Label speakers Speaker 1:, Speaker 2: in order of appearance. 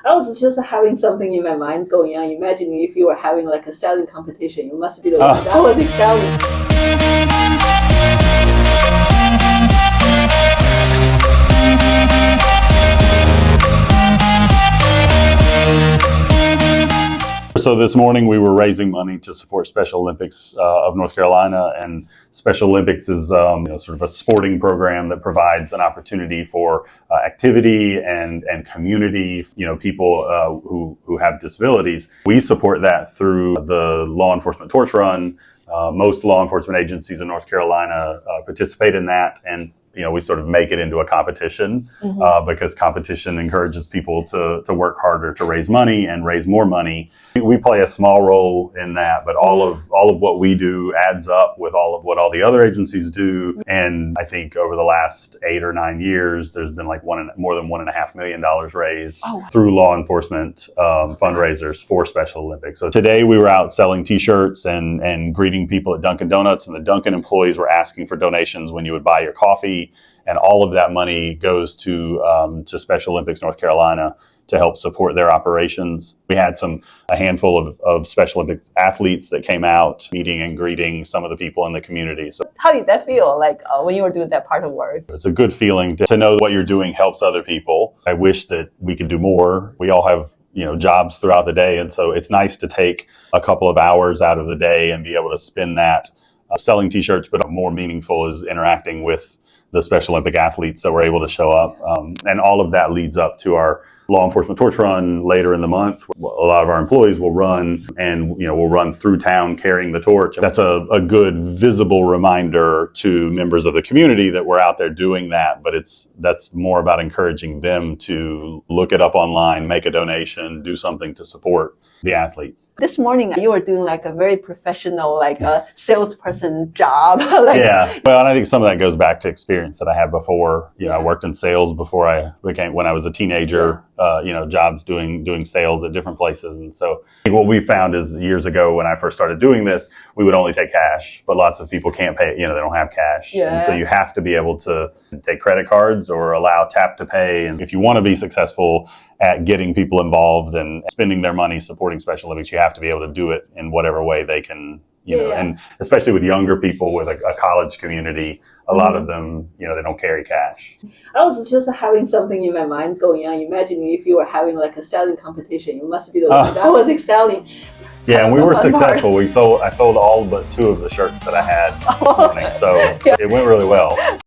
Speaker 1: I was just having something in my mind going on. Imagine if you were having like a selling competition. You must be the one that was excelling.
Speaker 2: So this morning we were raising money to support Special Olympics of North Carolina, and Special Olympics is sort of a sporting program that provides an opportunity for activity and community. People who have disabilities. We support that through the Law Enforcement Torch Run. Most law enforcement agencies in North Carolina participate in that, and we sort of make it into a competition because competition encourages people to work harder to raise money and raise more money. We play a small role in that, but all of what we do adds up with all of what all the other agencies do. And I think over the last 8 or 9 years, there's been like more than $1.5 million raised through law enforcement fundraisers for Special Olympics. So today we were out selling T-shirts and greeting people at Dunkin' Donuts, and the Dunkin' employees were asking for donations when you would buy your coffee, and all of that money goes to Special Olympics North Carolina to help support their operations. We had a handful of Special Olympics athletes that came out meeting and greeting some of the people in the community. So
Speaker 1: how did that feel like when you were doing that part of work?
Speaker 2: It's a good feeling to know what you're doing helps other people. I wish that we could do more. We all have jobs throughout the day, and so it's nice to take a couple of hours out of the day and be able to spend that selling T-shirts, but more meaningful is interacting with the Special Olympic athletes that were able to show up. And all of that leads up to our Law Enforcement Torch Run later in the month. A lot of our employees will run, and we'll run through town carrying the torch. That's a good visible reminder to members of the community that we're out there doing that, but that's more about encouraging them to look it up online, make a donation, do something to support the athletes.
Speaker 1: This morning you were doing like a very professional, like a salesperson job.
Speaker 2: Yeah, well, and I think some of that goes back to experience that I had before. I worked in sales before when I was a teenager. Jobs doing sales at different places. And so what we found is years ago when I first started doing this, we would only take cash, but lots of people can't pay, they don't have cash.
Speaker 1: Yeah.
Speaker 2: And so you have to be able to take credit cards or allow tap to pay. And if you want to be successful at getting people involved and spending their money supporting Special Olympics, you have to be able to do it in whatever way they can. And especially with younger people with a college community, a lot of them, they don't carry cash.
Speaker 1: I was just having something in my mind going on. Imagine if you were having like a selling competition. You must be the one that was excelling.
Speaker 2: Yeah, and we were successful. I sold all but 2 of the shirts that I had this morning, so it went really well.